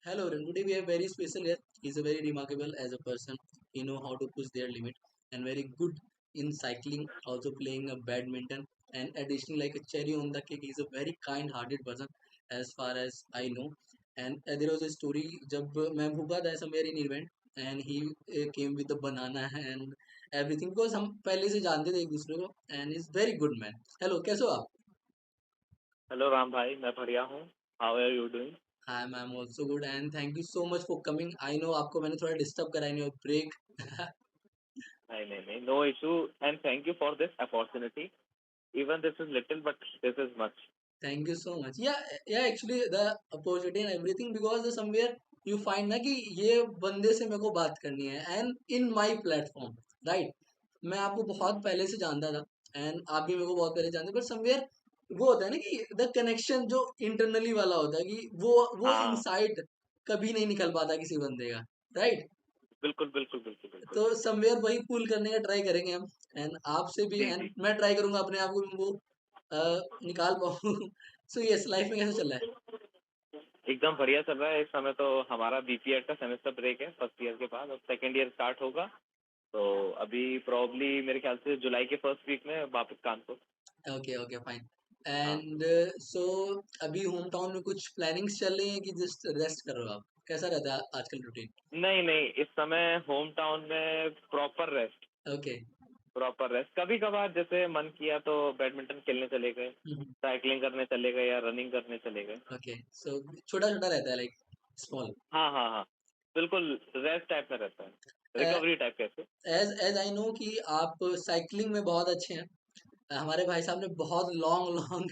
Hello, and today we have very special guest. He's a very remarkable as a person. He know how to push their limit and very good in cycling, also playing a badminton. And additionally, like a cherry on the cake, he's a very kind-hearted person as far as I know. And there was a story जब मैं भूखा था somewhere in event and he came with a banana and everything because हम पहले से जानते थे एक दूसरे को and he's very good man. Hello, कैसे हो आप? हेलो राम भाई, मैं बढ़िया हूँ। How are you doing? Hi, I'm also good and thank you so much for coming. I know आपको मैंने थोड़ा डिस्टर्ब करा in your break. नहीं नहीं नहीं, no issue and thank you for this opportunity. Even this is little but this is much. Thank you so much. Yeah, actually the opportunity and everything because the somewhere you find ना कि ये बंदे से मेरे को बात करनी है and in my platform, right? मैं आपको बहुत पहले से जानता था and आप भी मेरे को बहुत पहले जानते but somewhere वो होता है ना कि the connection जो internally वाला होता है कि वो हाँ, inside कभी नहीं निकल पाता किसी बंदे का, right? बिल्कुल बिल्कुल बिल्कुल बिल्कुल। तो समवेयर वही पूल करने का ट्राई करेंगे हम एंड आपसे भी जी एंड जी, मैं ट्राई करूंगा अपने आप को वो निकाल पाऊँ सो यस लाइफ में कैसे चल रहा है एकदम बढ़िया चल रहा है। इस समय तो हमारा बीपीएड का सेमेस्टर ब्रेक है फर्स्ट ईयर के बाद, अब सेकेंड ईयर स्टार्ट होगा। तो अभी प्रॉब्ली मेरे ख्याल से जुलाई के फर्स्ट वीक में वापस कानपुर। ओके ओके फाइन हाँ, एंड सो अभी होम टाउन में कुछ प्लानिंग्स चल रही हैं कि जस्ट रेस्ट कर रहे हो आप कैसा रहता है आजकल रूटीन नहीं नहीं, इस समय होम टाउन में proper rest. Okay proper rest, कभी कभार जैसे मन किया तो बैडमिंटन खेलने चले गए, साइकिलिंग करने चले गए या रनिंग करने चले गए। ओके सो छोटा छोटा रहता है लाइक स्मॉल हाँ हाँ हाँ, बिल्कुल रेस्ट टाइप में रहता है, रिकवरी टाइप कैसे। एज एज आई नो कि आप साइकिलिंग में बहुत अच्छे हैं हमारे भाई साहब ने बहुत लॉन्ग लॉन्ग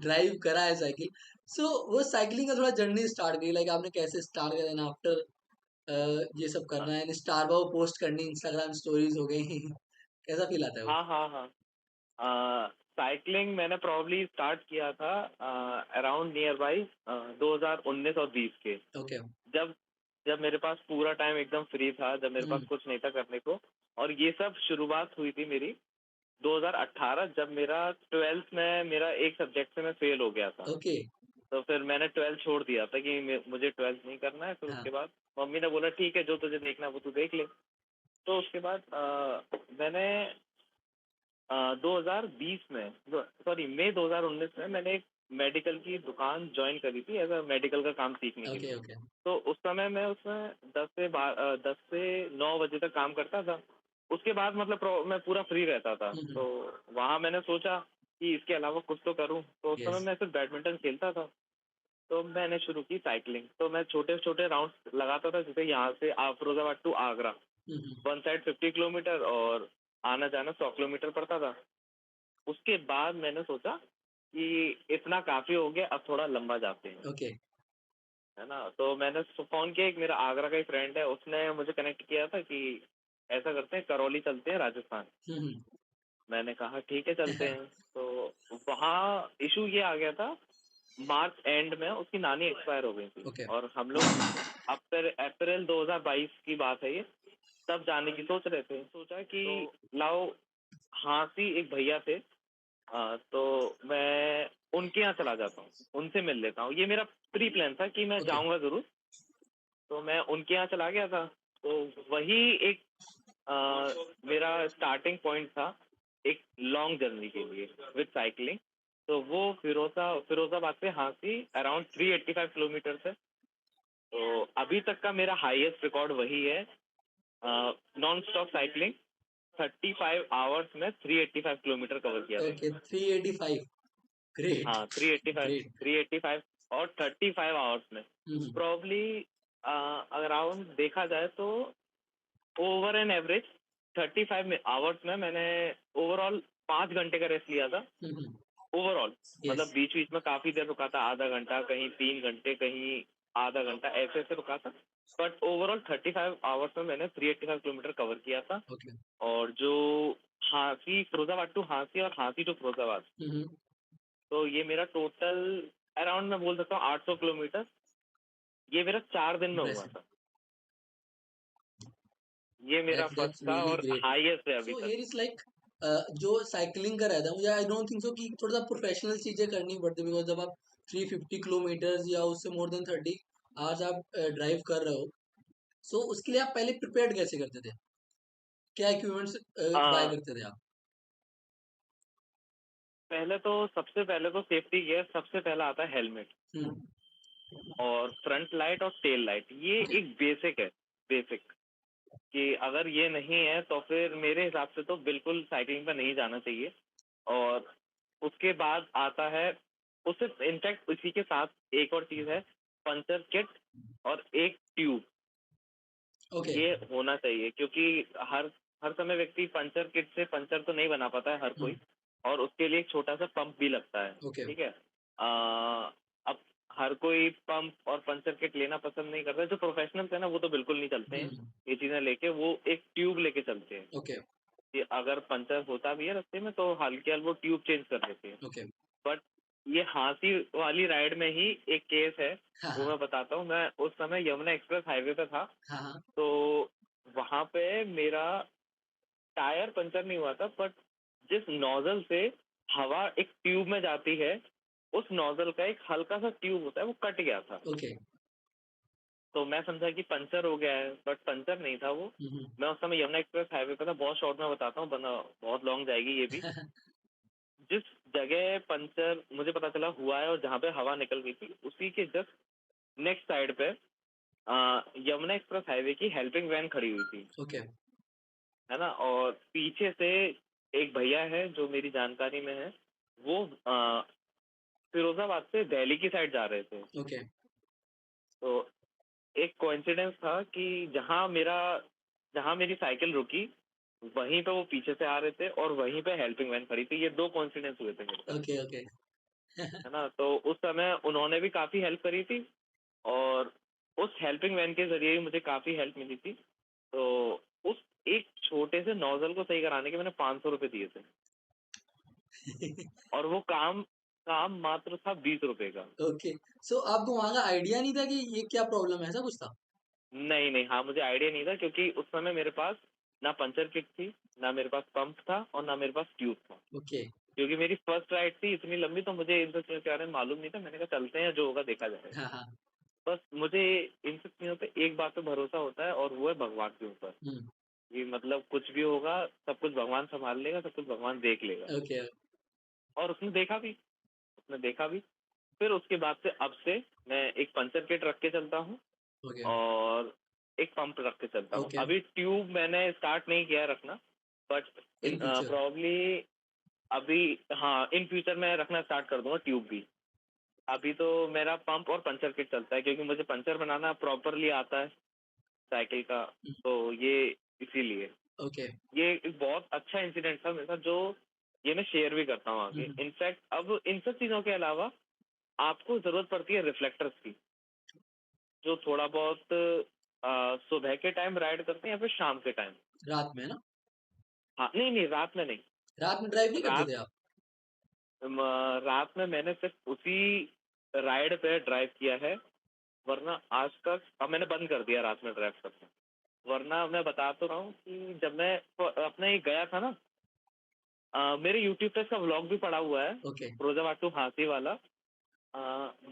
ड्राइव करा है साइकिल सो वो साइकिलिंग का थोड़ा जर्नी स्टार्ट करी लाइक आपने कैसे स्टार्ट करा देन आफ्टर ये सब करना है स्टार वो पोस्ट करनी इंस्टाग्राम स्टोरीज हो गई कैसा फील आता है वो हाँ हाँ हाँ, साइकिलिंग मैंने प्रॉब्ली स्टार्ट किया था अराउंड नियर बाई 2019 और 20 के। ओके जब जब मेरे पास पूरा टाइम एकदम फ्री था, जब मेरे पास कुछ नहीं था करने को। और ये सब शुरुआत हुई थी मेरी 2018, जब मेरा 12th में मेरा एक सब्जेक्ट से मैं फेल हो गया था। ओके तो फिर मैंने 12th छोड़ दिया था कि मुझे 12th नहीं करना है। फिर हाँ उसके बाद मम्मी ने बोला ठीक है, जो तुझे देखना है वो तू देख ले। तो उसके बाद मैंने 2020 में, सॉरी मई 2019 में मैंने एक मेडिकल की दुकान ज्वाइन करी थी एज अ मेडिकल का काम सीखने के ओके लिए। ओके तो उस समय मैं उसमें 10 से 9 बजे तक काम करता था। उसके बाद मतलब मैं पूरा फ्री रहता था। तो वहाँ मैंने सोचा कि इसके अलावा कुछ तो करूँ। तो उस समय यस मैं सिर्फ बैडमिंटन खेलता था। तो मैंने शुरू की साइकिलिंग। तो मैं छोटे छोटे राउंड लगाता था, जैसे यहाँ से Firozabad to Agra, one side 50 kilometre और आना जाना 100 किलोमीटर पड़ता था। उसके बाद मैंने सोचा कि इतना काफी हो गया, अब थोड़ा लंबा जाते हैं, ओके है ना। तो मैंने फोन किया, एक मेरा आगरा का ही फ्रेंड है, उसने मुझे कनेक्ट किया था कि ऐसा करते हैं करौली चलते हैं राजस्थान। मैंने कहा ठीक है चलते हैं। तो वहाँ इशू ये आ गया था, मार्च एंड में उसकी नानी एक्सपायर हो गई थी ओके और हम लोग अप्रैल 2022 की बात है ये, तब जाने की सोच रहे थे। सोचा कि लाओ, हाँसी एक भैया थे, तो मैं उनके यहाँ चला जाता हूँ, उनसे मिल लेता हूँ। ये मेरा प्री प्लान था कि मैं ओके जाऊंगा जरूर। तो मैं उनके यहाँ चला गया था। तो वही एक मेरा स्टार्टिंग पॉइंट था एक लॉन्ग जर्नी के लिए विद साइकिलिंग। तो वो फिरोजाबाद से हाँसी अराउंड 385 किलोमीटर है। तो अभी तक का मेरा हाईएस्ट रिकॉर्ड वही है, नॉन स्टॉप साइकिलिंग। 35 आवर्स में 385 किलोमीटर कवर किया था। ओके 385 ग्रेट हाँ, 385, ग्रेट 385 और 35 आवर्स में प्रॉब्ली अराउंड देखा जाए तो ओवर एन एवरेज 35 आवर्स में मैंने ओवरऑल 5 घंटे का रेस्ट लिया था। ओवरऑल मतलब यस बीच बीच में काफी देर रुका था, आधा घंटा, कहीं 3 घंटे, कहीं आधा घंटा, ऐसे ऐसे रुका था। बट ओवरऑल 35 आवर्स में मैंने 385 किलोमीटर कवर किया था। ओके और जो हाँसी फिरोजाबाद टू हाँसी और हाँसी टू फिरोजाबाद, तो ये मेरा टोटल अराउंड मैं बोल सकता हूँ 800 किलोमीटर। ये मेरा 4 दिन में हुआ इम्प्रेसिव था। ये मेरा दैट्स फर्स्ट था रियली और ग्रेट हाईएस्ट है अभी सो तक। हियर इज लाइक जो साइकिलिंग का रहता है मुझे आई डोंट थिंक सो कि थोड़ा सा प्रोफेशनल चीजें करनी पड़ती बिकॉज जब आप 350 किलोमीटर या उससे मोर देन 30 आज आप ड्राइव कर रहे हो, सो उसके लिए आप पहले प्रिपेयर्ड कैसे करते थे? क्या इक्विपमेंट्स बाय आ, करते थे आप? सबसे पहले तो सेफ्टी गियर सबसे पहला आता है हेलमेट, हम्म। और फ्रंट लाइट और टेल लाइट, ये ओके। एक बेसिक है, बेसिक, कि अगर ये नहीं है तो फिर मेरे हिसाब से तो बिल्कुल साइकिलिंग पर नहीं जाना चाहिए। और उसके बाद आता है, उससे इनफैक्ट उसी के साथ एक और चीज है, पंचर किट और एक ट्यूब, ओके। ये होना चाहिए, क्योंकि हर हर समय व्यक्ति पंचर किट से पंचर तो नहीं बना पाता है हर कोई, हम्म। और उसके लिए एक छोटा सा पंप भी लगता है। ओके। ठीक है। अब हर कोई पंप और पंचर किट लेना पसंद नहीं करता है, जो प्रोफेशनल्स है ना वो तो बिल्कुल नहीं चलते हैं हम्म। ये चीजें लेके, वो एक ट्यूब लेके चलते हैं ओके। कि अगर पंचर होता भी है रास्ते में तो हल्के हल्के वो ट्यूब चेंज कर देते हैं। ओके। बट ये हाँसी वाली राइड में ही एक केस है, हाँ वो हाँ। मैं बताता हूँ। मैं उस समय यमुना एक्सप्रेस हाईवे पे था, हाँ हाँ। तो वहां पे मेरा टायर पंचर नहीं हुआ था, बट जिस नोजल से हवा एक ट्यूब में जाती है, उस नोजल का एक हल्का सा ट्यूब होता है, वो कट गया था। ओके। तो मैं समझा कि पंचर हो गया है, बट पंचर नहीं था वो। हम्म। मैं उस समय यमुना एक्सप्रेस हाईवे पे था, बहुत शॉर्ट में बताता हूँ, बना बहुत लॉन्ग जाएगी ये भी। जिस जगह पंचर मुझे पता चला हुआ है और जहाँ पे हवा निकल गई थी, उसी के जस्ट नेक्स्ट साइड पे यमुना एक्सप्रेस हाईवे की हेल्पिंग वैन खड़ी हुई थी, ओके। है ना। और पीछे से एक भैया है जो मेरी जानकारी में है, वो फिरोजाबाद से दिल्ली की साइड जा रहे थे। ओके। तो एक कोइंसिडेंस था कि जहाँ मेरी साइकिल रुकी, वहीं पे वो पीछे से आ रहे थे और वहीं पे हेल्पिंग वैन खड़ी थी। ये दो कोइंसिडेंस हुए थे मेरे साथ, ओके। ओके। है ना। तो उस समय उन्होंने भी काफी हेल्प करी थी, और उस हेल्पिंग वैन के जरिए ही मुझे काफी हेल्प मिली थी। तो उस एक छोटे से नोजल को सही कराने के मैंने 500 रुपये दिए थे, और वो काम काम मात्र था 20 रुपए का। ओके। सो आपको वहां का आइडिया नहीं था कि ये क्या प्रॉब्लम है, ऐसा कुछ था? नहीं नहीं, हाँ, मुझे आइडिया नहीं था, क्योंकि उस समय मेरे पास ना पंचर किट थी, ना मेरे पास पंप था, और ना मेरे पास ट्यूब था। ओके। क्योंकि मेरी फर्स्ट राइड थी इतनी लंबी, तो मुझे इन सब चीजों के बारे में मालूम नहीं था। मैंने कहा चलते हैं, जो होगा देखा जाएगा। हाँ हाँ। बस मुझे इन सब चीजों पे एक बात पे भरोसा होता है, और वो है भगवान के ऊपर। हम्म। कि मतलब कुछ भी होगा, सब कुछ भगवान संभाल लेगा, सब कुछ भगवान देख लेगा। ओके। और उसने देखा भी। फिर उसके बाद से अब से मैं एक पंचर किट रख के चलता हूँ, ओके। और एक पंप रख के चलता हूँ। ओके। अभी ट्यूब मैंने स्टार्ट नहीं किया है रखना, but in in future. Probably अभी, हाँ, इन फ्यूचर मैं रखना स्टार्ट कर दूंगा ट्यूब भी। अभी तो मेरा पंप और पंचर किट चलता है, क्योंकि मुझे पंचर बनाना प्रॉपरली आता है साइकिल का। तो ये इसीलिए, ओके। ये एक बहुत अच्छा इंसिडेंट था मेरे साथ, जो ये मैं शेयर भी करता हूँ आगे। इनफैक्ट अब इन सब चीज़ों के अलावा आपको ज़रूरत पड़ती है रिफ्लेक्टर्स की, जो थोड़ा बहुत सुबह के टाइम राइड करते हैं या फिर शाम के टाइम। रात में ना? हाँ, नहीं नहीं, रात में नहीं। रात में ड्राइव नहीं करते रात थे आप? रात में मैंने सिर्फ उसी राइड पे ड्राइव किया है, वरना आज तक, अब मैंने बंद कर दिया रात में ड्राइव करना। वरना मैं बता तो रहा हूँ कि जब मैं अपने गया था ना, मेरे यूट्यूब पे इसका व्लॉग भी पड़ा हुआ है, ओके। फिरोजाबाद टू हांसी वाला।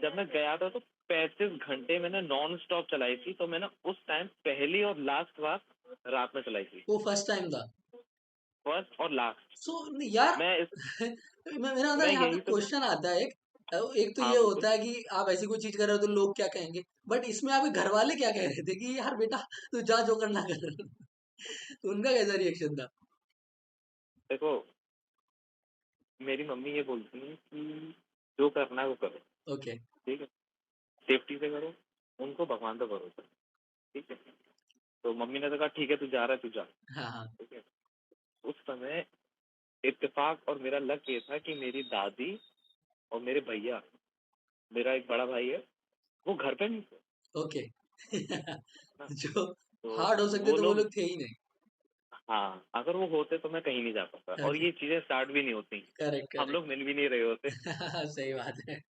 जब मैं गया था तो 35 घंटे मैंने नॉन स्टॉप चलाई थी, तो मैंने उस टाइम पहली और लास्ट बार रात में चलाई थी, वो फर्स्ट टाइम था? फर्स्ट और लास्ट। सो यार, मैं इस मेरा अंदर मैं यहाँ पे यही तो मैं क्वेश्चन आता है। एक तो हाँ, ये बिल्कुल। होता है कि आप ऐसी कोई चीज कर रहे हो तो लोग क्या कहेंगे, बट इसमें आपके घर वाले क्या कह रहे थे कि यार बेटा तू जा जो करना कर। तो उनका कैसा रिएक्शन था? देखो, मेरी मम्मी ये बोलती है कि जो करना है वो करो, ओके। ठीक है, सेफ्टी से करो, उनको भगवान पे भरोसा है, ठीक है। तो मम्मी ने तो कहा ठीक है, तू जा रहा है, तू जा, हाँ हाँ। ठीक है। उस समय इत्तेफाक और मेरा लक ये था कि मेरी दादी और मेरे भैया, मेरा एक बड़ा भाई है, वो घर पे नहीं थे ओके। ना। जो तो हार्ड हो सकते वो थे वो लोग, लोग थे ही नहीं। हाँ, अगर वो होते तो मैं कहीं नहीं जा पाता, और ओके। ये चीजें स्टार्ट भी नहीं होती, करेक्ट हम लोग करेक्ट। मिल भी नहीं रहे होते। सही बात है।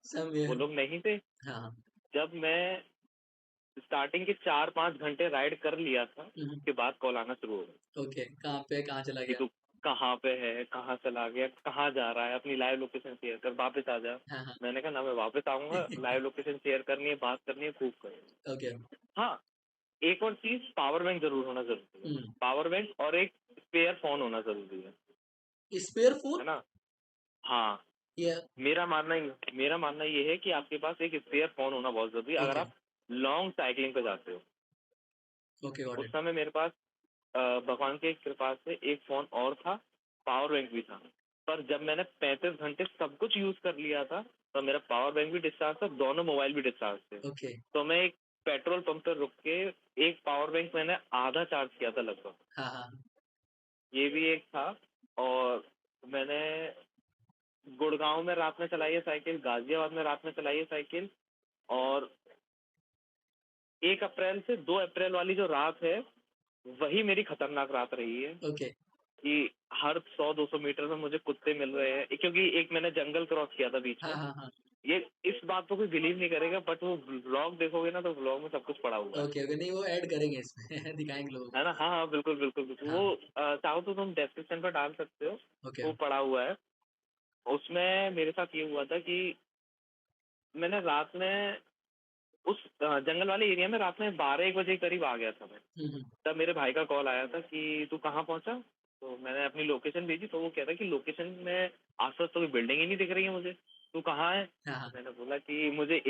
सब वो लोग नहीं थे। हाँ। जब मैं स्टार्टिंग के 4-5 घंटे राइड कर लिया था, हम्म। उसके बाद कॉल आना शुरू हो गया ओके, कहाँ पे कहाँ चला कि गया? कहाँ पे है, कहाँ चला गया, कहाँ जा रहा है, अपनी लाइव लोकेशन शेयर कर, वापस आ जा। हाँ, हाँ। मैंने कहा ना मैं वापस आऊंगा, लाइव लोकेशन शेयर करनी है, बात करनी है, खूब करो। ओके। हाँ, एक और चीज, पावर बैंक जरूर होना जरूरी है। हुँ। पावर बैंक और एक स्पेयर फोन होना जरूरी है स्पेयर फ़ोन? ना? हाँ, या मेरा मानना ये है कि आपके पास एक स्पेयर फोन होना बहुत जरूरी है अगर ओके, आप लॉन्ग साइकिलिंग पे जाते हो। ओके गॉट उस इट। समय मेरे पास भगवान की कृपा से एक फोन और था, पावर बैंक भी था। पर जब मैंने 35 घंटे सब कुछ यूज कर लिया था, तो मेरा पावर बैंक भी डिस्चार्ज था, दोनों मोबाइल भी डिस्चार्ज थे। ओके। तो मैं एक पेट्रोल पंप पर रुक के एक पावर बैंक मैंने आधा चार्ज किया था लगभग। हाँ, हाँ। ये भी एक था। और मैंने गुड़गांव में रात में चलाई है साइकिल, गाजियाबाद में रात में चलाई है साइकिल। और 1 अप्रैल से 2 अप्रैल वाली जो रात है, वही मेरी खतरनाक रात रही है ओके। कि हर 100-200 मीटर में मुझे कुत्ते मिल रहे हैं, क्योंकि एक मैंने जंगल क्रॉस किया था बीच हाँ, में। हाँ, हाँ। ये इस बात को कोई बिलीव नहीं करेगा, बट वो व्लॉग देखोगे ना तो व्लॉग में सब कुछ पड़ा हुआ ओके, ओके। नहीं वो ऐड करेंगे इसमें दिखाएँगे लोगों है को। ना? हाँ हाँ, बिल्कुल बिल्कुल बिल्कुल। हाँ, वो चाहो तो तुम डिस्क्रिप्शन पर डाल सकते हो, ओके, वो पड़ा हुआ है। उसमें मेरे साथ ये हुआ था कि मैंने रात में उस जंगल वाले एरिया में रात में 12-1 बजे के करीब आ गया था मैं। हुँ, हुँ। तब मेरे भाई का कॉल आया था कि तू कहाँ पहुंचा? तो मैंने अपनी लोकेशन भेजी, तो वो कह रहा कि लोकेशन में आसपास तो कोई बिल्डिंग ही नहीं दिख रही है मुझे, तू कहाँ है? हाँ, तो हाँ। मैंने बोला कि मुझे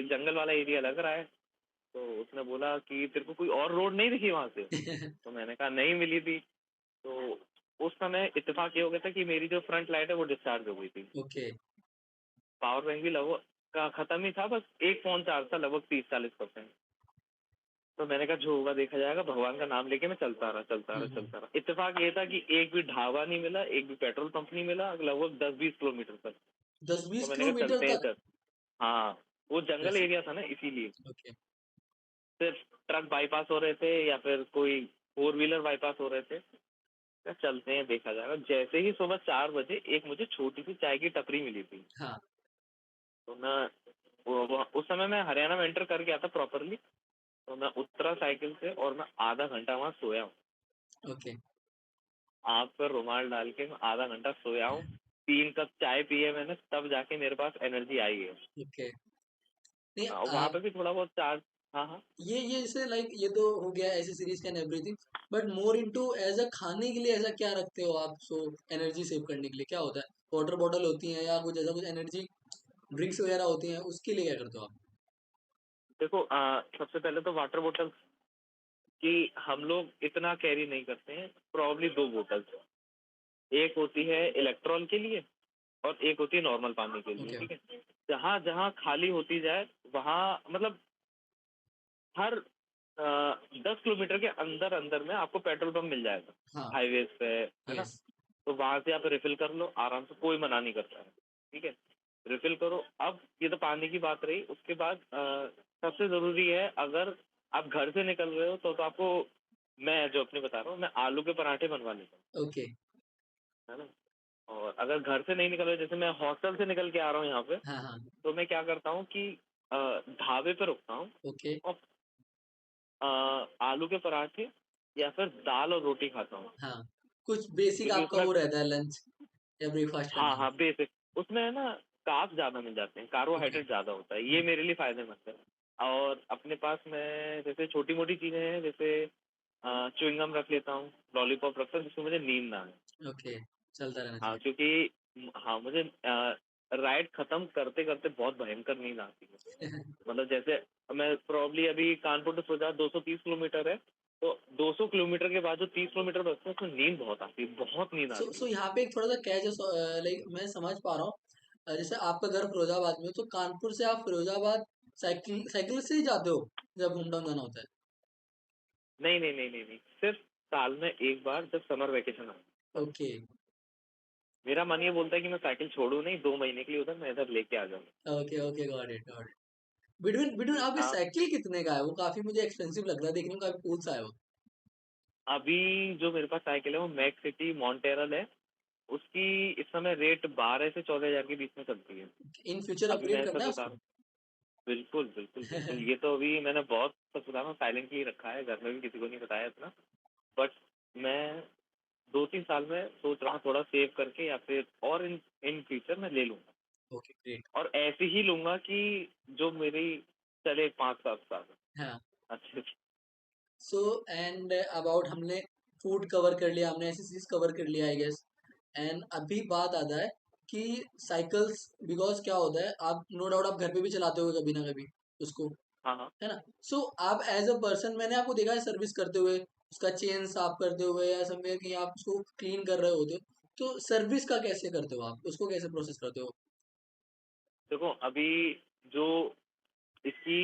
जंगल वाला एरिया लग रहा है। तो उसने बोला कि तेरे को कोई और रोड नहीं दिखी वहां से? तो मैंने कहा नहीं मिली थी। तो उस समय इत्तेफाक ये हो गया था कि मेरी जो फ्रंट लाइट है वो डिस्चार्ज हो गई थी। ओके, पावर बैंक भी लगभग का खत्म ही था, बस एक फोन चार्ज था लगभग 30-40%। तो मैंने कहा जो होगा देखा जाएगा, भगवान का नाम लेके मैं चलता रहा चलता हुँ, रहा हुँ। चलता रहा। इत्तेफाक ये था कि एक भी ढाबा नहीं मिला, एक भी पेट्रोल पंप नहीं मिला, लगभग 10-20 किलोमीटर तक। तो 10-20 मैंने कहा किलोमीटर चलते हैं तक? सर। हाँ, वो जंगल वैसे एरिया था ना, इसीलिए ओके, सिर्फ ट्रक बाईपास हो रहे थे या फिर कोई 4 व्हीलर बाईपास हो रहे थे। क्या चलते हैं देखा जाएगा। जैसे ही सुबह 4 बजे एक मुझे छोटी सी चाय की टपरी मिली थी। हाँ, तो मैं उस समय मैं हरियाणा में एंटर कर गया था प्रॉपरली। तो मैं उतरा साइकिल से और मैं आधा घंटा वहाँ सोया हूँ। ओके, आँख पर रुमाल डाल के मैं आधा घंटा सोया हूँ। 3 कप चाय पी है मैंने, तब जाके मेरे पास एनर्जी आई है। ओके। नहीं वहाँ पे भी थोड़ा बहुत चार्ज। हाँ हाँ। ये जैसे लाइक ये तो हो गया ऐसे सीरीज का and everything, but more into as a खाने के लिए ऐसा क्या रखते हो आप, सो एनर्जी सेव करने के लिए क्या होता है? वाटर बॉटल होती है या कुछ ऐसा कुछ एनर्जी ड्रिंक्स वगैरह होती हैं, उसके लिए क्या करते हो आप? देखो सबसे पहले तो वाटर बोतल कि हम लोग इतना कैरी नहीं करते हैं, प्रॉब्ली 2 बोतल्स। एक होती है इलेक्ट्रॉल के लिए और एक होती है नॉर्मल पानी के लिए, ओके। ठीक है? जहाँ जहाँ खाली होती जाए वहाँ, मतलब हर 10 किलोमीटर के अंदर अंदर में आपको पेट्रोल पंप मिल जाएगा, हाँ। हाईवेज पे, है ना? यस। तो वहां से आप रिफिल कर लो आराम से, कोई मना नहीं करता है, ठीक है? रिफिल करो। अब ये तो पानी की बात रही। उसके बाद सबसे जरूरी है, अगर आप घर से निकल रहे हो तो आपको, मैं जो अपने बता रहा हूँ, मैं आलू के पराठे बनवा लेता ओके। हूँ, है ना? और अगर घर से नहीं निकल रहे, जैसे मैं हॉस्टल से निकल के आ रहा हूँ यहाँ पे, हाँ, हाँ। तो मैं क्या करता हूँ कि ढाबे पे रुकता हूँ ओके। और आलू के पराठे या फिर दाल और रोटी खाता हूँ, हाँ, कुछ बेसिक क्योंकि आपका उसमें, वो रहता है लंच या ब्रेकफास्ट हाँ करना। हाँ, बेसिक उसमें है ना, कार्ब ज्यादा मिल जाते हैं, ओके। कार्बोहाइड्रेट ज्यादा होता है, ये मेरे लिए फायदेमंद है। और अपने पास मैं जैसे छोटी मोटी चीजें हैं, जैसे च्युइंगम रख लेता हूँ, लॉलीपॉप रखता हूँ, जिससे मुझे नींद ना आए। ओके, चलता रहना हाँ, चाहिए। क्योंकि हाँ, मुझे राइड खत्म करते करते बहुत भयंकर नींद आती है। मतलब जैसे मैं प्रॉब्ली अभी कानपुर से सोचा 230 किलोमीटर है, तो 200 किलोमीटर के बाद जो 30 किलोमीटर बचते हैं उसमें नींद बहुत आती है, बहुत नींद सो आती सो है। यहाँ पे एक थोड़ा सा कैच है, लाइक मैं समझ पा रहा हूँ। जैसे आपका घर फिरोजाबाद में है, तो कानपुर से आप फिरोजाबाद साइकिल साइकिल से ही जाते हो जब होम टाउन जाना होता है? नहीं नहीं नहीं नहीं नहीं, सिर्फ साल में एक बार जब समर वेकेशन आता है, बस। ओके, मेरा मन ये बोलता है कि मैं साइकिल छोड़ू नहीं, 2 महीने के लिए उधर मैं इधर लेके आ जाऊँ। Okay, okay, got it, got it. Between between आप ये हाँ, साइकिल कितने का है? वो काफी मुझे एक्सपेंसिव लग रहा है देखने में, काफी कूल सा है वो। अभी जो मेरे पास साइकिल है वो मैक्स सिटी मॉन्टेरल है। उसकी इस समय रेट 12 से 14 हज़ार के बीच में चलती है। इन फ्यूचर अभी अपग्रेड मैं करना सच है बता रहा उसको? हूँ, बिल्कुल बिल्कुल बिल्कुल, ये तो अभी मैंने बहुत, सच बता रहा हूँ, साइलेंटली रखा है, घर में भी किसी को नहीं बताया इतना। बट मैं 2-3 साल में सोच रहा हूँ थोड़ा सेव करके या फिर और इन फ्यूचर मैं ले लूँगा। Okay, great. और ऐसी ही लूँगा कि जो मेरी चले 5-7 साल हाँ। अच्छे से। सो एंड अबाउट हमने फूड कवर कर लिया, हमने ऐसी चीज कवर कर लिया आई गेस। एंड अभी बात आता है कि साइकिल्स, बिकॉज क्या होता है, आप नो डाउट आप घर पे भी चलाते होगे कभी ना कभी उसको, हाँ, हाँ। है ना? सो आप एज अ पर्सन, मैंने आपको देखा है सर्विस करते हुए, उसका चेन साफ करते हुए या समझे कि आप उसको क्लीन कर रहे होते हो, तो सर्विस का कैसे करते हो आप, उसको कैसे प्रोसेस करते हो? देखो अभी जो इसकी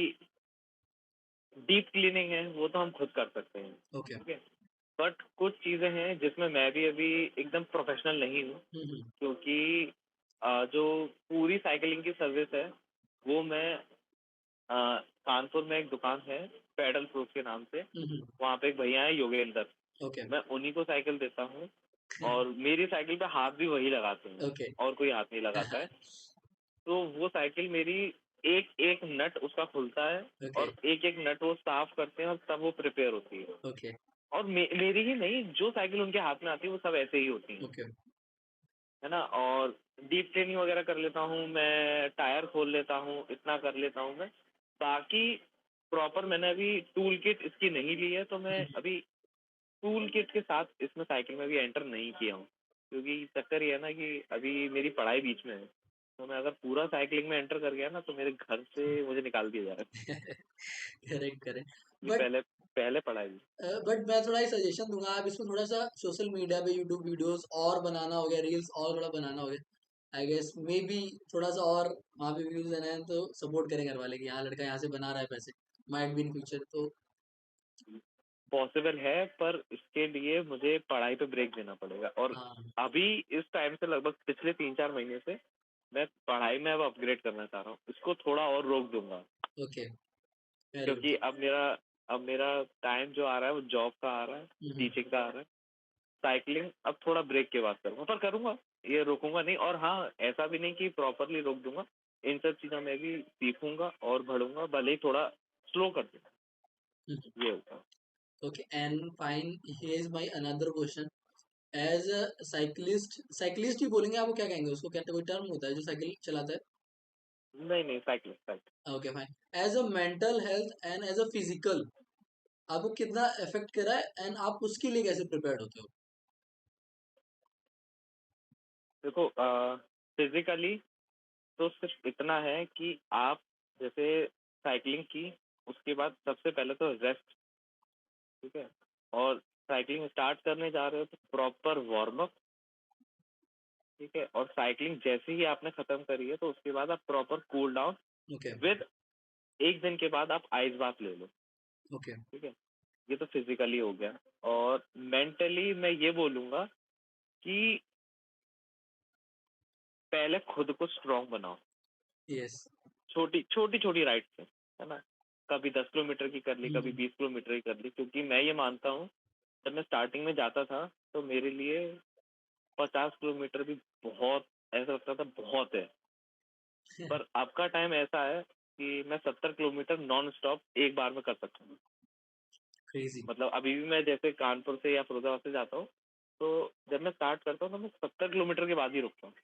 डीप क्लीनिंग है वो तो हम खुद कर सकते हैं, ओके। ठीक है? बट कुछ चीज़ें हैं जिसमें मैं भी अभी एकदम प्रोफेशनल नहीं हूँ, हम्म। क्योंकि जो पूरी साइकिलिंग की सर्विस है वो मैं कानपुर में एक दुकान है पेडल प्रूफ के नाम से, हम्म। वहाँ पे एक भैया है योगेंद्र, ओके। मैं उन्हीं को साइकिल देता हूँ। और मेरी साइकिल पे हाथ भी वही लगाते हैं, ओके। और कोई हाथ नहीं लगाता है। तो वो साइकिल मेरी एक एक नट उसका खुलता है, ओके। और एक एक नट वो साफ करते हैं और तब वो प्रिपेयर होती है। ओके। और मेरी ही नहीं, जो साइकिल उनके हाथ में आती है वो सब ऐसे ही होती हैं, ओके। है ना? और डीप क्लीनिंग वगैरह कर लेता हूँ मैं, टायर खोल लेता हूँ, इतना कर लेता हूँ मैं। बाकी प्रॉपर मैंने अभी टूल किट इसकी नहीं ली है, तो मैं अभी टूल किट के साथ इसमें साइकिल में भी एंटर नहीं किया हूँ, क्योंकि चक्कर ये है ना कि अभी मेरी पढ़ाई बीच में है। तो मैं अगर पूरा साइकिलिंग में एंटर कर गया ना तो मेरे घर से मुझे निकाल दिया जाएगा करेक्ट, करेक्ट। कि बट पहले पहले पढ़ाई। बट मैं थोड़ा ही सजेशन दूंगा, आप इसमें थोड़ा सा सोशल मीडिया पे यूट्यूब वीडियोस और बनाना हो गया, रील्स और थोड़ा बनाना हो गया, आई गेस मे बी थोड़ा सा और वहाँ पे व्यूज देना है तो सपोर्ट करें घर वाले कि हाँ लड़का यहाँ से बना रहा है पैसे, माइट बी इन फ्यूचर तो। पॉसिबल है, पर इसके लिए मुझे पढ़ाई पे ब्रेक देना पड़ेगा। और हाँ। अभी इस टाइम से लगभग पिछले 3-4 महीने से मैं पढ़ाई में अब अपग्रेड करना चाह रहा हूँ, इसको थोड़ा और रोक दूंगा, ओके, वेरी क्योंकि गुड। अब मेरा टाइम जो आ रहा है वो जॉब का आ रहा है, टीचिंग का आ रहा है। साइकिलिंग अब थोड़ा ब्रेक के बाद करूंगा, पर करूंगा, ये रोकूंगा नहीं। और हाँ, ऐसा भी नहीं कि प्रॉपरली रोक दूंगा, इन सब चीजों में भी सीखूंगा और बढ़ूंगा, भले ही थोड़ा स्लो कर दूंगा, ये होगा। Okay and fine, here is my another question. As a cyclist, cyclist ही बोलेंगे आपको, क्या कहेंगे उसको, क्या कोई टर्म होता है जो साइकिल चलाता है? नहीं नहीं, cycling. Okay fine. As a mental health and as a physical, आपको कितना इफेक्ट करा है एंड आप उसके लिए कैसे प्रिपेयर्ड होते हो? देखो फिजिकली तो सिर्फ इतना है कि आप जैसे साइकिलिंग की, उसके बाद सबसे पहले तो रेस्ट, ठीक है? और साइकिलिंग स्टार्ट करने जा रहे हो तो प्रॉपर वार्म अप, ठीक है? और साइकिलिंग जैसे ही आपने खत्म करी है तो उसके बाद आप proper cool down okay. With, एक दिन के बाद आप आइस बाथ ले लो, ओके। ठीक है? ये तो फिजिकली हो गया। और मेंटली मैं ये बोलूंगा कि पहले खुद को स्ट्रांग बनाओ, यस। छोटी छोटी छोटी राइड से, है ना? कभी 10 किलोमीटर की कर ली, कभी 20 किलोमीटर की कर ली, क्योंकि मैं ये मानता हूँ, जब मैं स्टार्टिंग में जाता था तो मेरे लिए 50 किलोमीटर भी बहुत, ऐसा लगता था बहुत है। पर अब का टाइम ऐसा है कि मैं 70 किलोमीटर नॉन स्टॉप एक बार में कर सकता हूँ। क्रेजी। मतलब अभी भी मैं जैसे कानपुर से या फिरोजाबाद से जाता हूँ, तो जब मैं स्टार्ट करता हूँ तो मैं 70 किलोमीटर के बाद ही रुकता हूँ,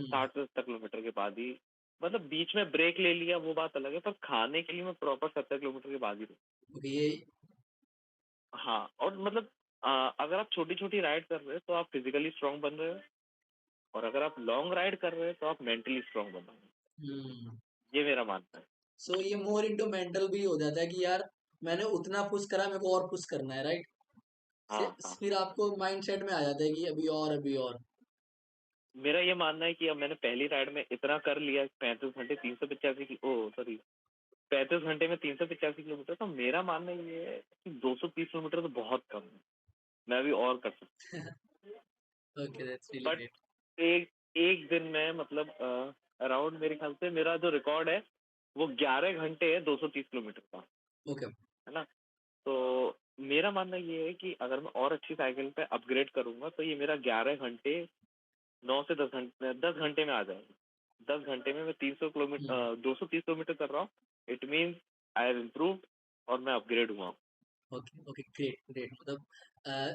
60 से 70 किलोमीटर के बाद ही। मतलब बीच में ब्रेक ले लिया वो बात अलग है, पर खाने के लिए मैं प्रॉपर 70 किलोमीटर के बाद ही रुकता ओके, ये हूँ। हाँ, और मतलब अगर आप छोटी छोटी राइड कर रहे हो तो आप फिजिकली स्ट्रांग बन रहे हो, और अगर आप लॉन्ग राइड कर रहे हो तो आप मेंटली स्ट्रांग बन रहे हो, ये मेरा मानना है। सो ये मोर इनटू मेंटल भी हो जाता है कि यार मैंने उतना पुश करा, मेरे को और पुश करना है, राइट? हाँ, हाँ। फिर आपको माइंडसेट में आ जाता है कि अभी और, अभी और। मेरा ये मानना है कि अब मैंने पहली राइड में इतना कर लिया, 35 घंटे 385 की, ओ सॉरी, 35 घंटे में 385 किलोमीटर, तो मेरा मानना ये है कि 230 किलोमीटर तो बहुत कम है, मैं अभी और कर सकता ओके, दैट्स हूँ। Really but great. एक एक दिन में मतलब अराउंड, मेरे ख्याल से मेरा जो रिकॉर्ड है वो 11 घंटे है 230 किलोमीटर का, ओके। है ना? तो मेरा मानना ये है कि अगर मैं और अच्छी साइकिल पे अपग्रेड करूंगा तो ये मेरा 11 घंटे, 9 से 10 घंटे, 10 घंटे में आ जाएगा। 10 घंटे में मैं 300 किलोमीटर, 230 किलोमीटर कर रहा हूँ। It means I have improved, और मैं अपग्रेड हुआ हूँ। ओके। Okay, great great. मतलब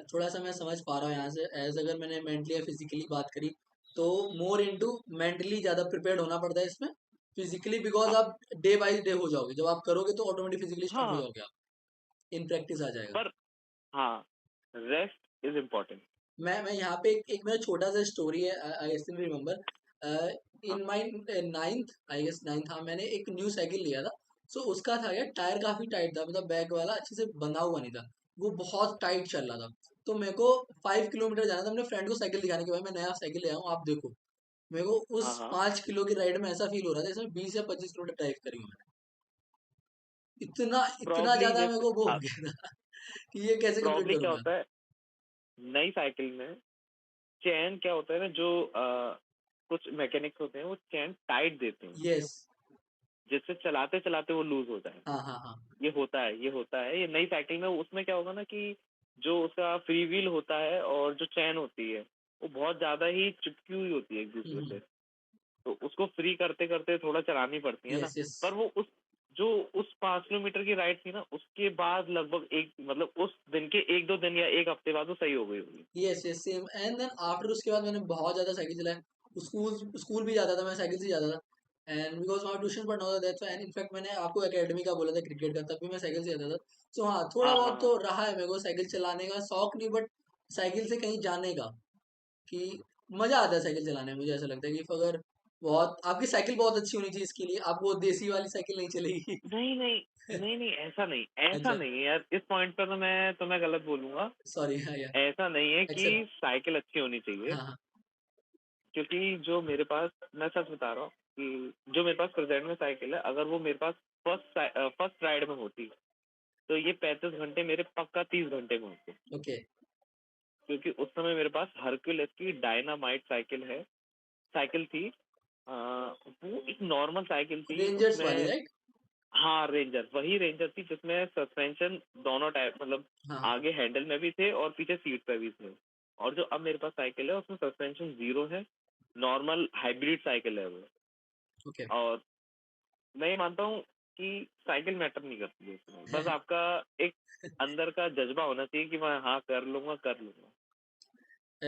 थोड़ा सा मैं समझ पा रहा हूँ यहाँ से, एज अगर मैंने मेंटली या फिजिकली बात करी तो मोर इनटू मेंटली ज़्यादा प्रिपेयर्ड होना पड़ता है इसमें। फिजिकली बिकॉज हाँ आप डे बाय डे हो जाओगे, जब आप करोगे तो ऑटोमेटिक फिजिकली स्ट्रांग हो हाँ, जाओगे आप, इन प्रैक्टिस आ जाएगा। पर हाँ, रेस्ट इज इम्पोर्टेंट। मैं यहाँ पे एक मेरा छोटा सा स्टोरी है, आई स्टिल रिमेम्बर। हाँ in my ninth, I guess ninth, हाँ, मैंने एक न्यू साइकिल लिया था। सो उसका था यार, टायर काफी टाइट था, मतलब बैक वाला अच्छे से बंधा हुआ नहीं था, वो बहुत टाइट चल रहा था। तो मेरे को 5 किलोमीटर जाना था अपने फ्रेंड को साइकिल दिखाने के, भाई मैं नया साइकिल ले आया हूँ आप देखो। मेरे को हाँ उस हाँ, 5 किलो की राइड में ऐसा फील हो रहा था जैसे 20 या 25 किलोमीटर ड्राइव करी हूँ मैंने। इतना इतना प्रॉब्ली ज्यादा मेरे जैसे को वो हो गया था कि ये कैसे कंप्लीट प्रॉब्ली क्या करूंगा। होता है नई साइकिल में, चैन क्या होता है ना, जो कुछ मैकेनिक्स होते हैं वो चैन टाइट देते हैं, यस। जिससे चलाते चलाते वो लूज हो जाए। हाँ हाँ हाँ। ये होता है, ये होता है, ये नई साइकिल में। उसमें क्या होगा ना कि जो उसका फ्री व्हील होता है और जो चैन होती है वो बहुत ज्यादा ही चिपकी हुई होती है एक दूसरे से। तो उसको फ्री करते करते थोड़ा चलानी पड़ती है ना। Yes yes. पर वो जो उस 5 किलोमीटर की राइड थी ना, उसके बाद लगभग एक मतलब उस दिन के 1-2 दिन या एक हफ्ते बाद वो सही हो गई होगी। Yes yes same, and then after उसके बाद मैंने बहुत ज्यादा साइकिल चलाया। स्कूल स्कूल भी जाता था मैं साइकिल से जाता था, एंड बिकॉज वहाँ ट्यूशन पढ़ना होता दैट्स व्हाई। एंड इनफैक्ट मैंने आपको एकेडमी का बोला था क्रिकेट का, तब भी मैं साइकिल से जाता था। सो हाँ, थोड़ा हाँ हाँ बहुत हाँ। तो रहा है मेरे को साइकिल चलाने का शौक, नहीं बट साइकिल से कहीं जाने का, कि मजा आता है साइकिल चलाने में। मुझे ऐसा लगता है कि if अगर बहुत आपकी साइकिल बहुत अच्छी होनी चाहिए इसके लिए, आपको देसी वाली साइकिल नहीं चलेगी। नहीं नहीं, नहीं नहीं, ऐसा नहीं, ऐसा अच्छा, नहीं है यार। इस पॉइंट पर तो मैं गलत बोलूंगा। सॉरी, हाँ यार, ऐसा नहीं है कि एक्सेप्ट। साइकिल अच्छी होनी चाहिए, हाँ हाँ। क्योंकि जो मेरे पास, मैं सच बता रहा हूँ कि जो मेरे पास प्रेजेंट में साइकिल है, अगर वो मेरे पास फर्स्ट राइड में होती तो ये 35 घंटे मेरे पक्का 30 घंटे में होते। ओके। क्योंकि उस समय मेरे पास हरक्यूलेस की डायनामाइट साइकिल थी। वो एक नॉर्मल साइकिल थी रेंजर्स वाली, उसमें। राइट? हाँ, रेंजर, वही रेंजर थी जिसमें सस्पेंशन दोनों टाइप, मतलब हाँ हाँ। आगे हैंडल में भी थे और पीछे सीट पे भी थे। और जो अब मेरे पास साइकिल है उसमें सस्पेंशन जीरो है, नॉर्मल हाइब्रिड साइकिल है वो। ओके। और मैं ये मानता हूँ कि साइकिल मैटर नहीं करती है उसमें, बस आपका एक अंदर का जज्बा होना चाहिए कि मैं हाँ कर लूंगा, कर लूंगा।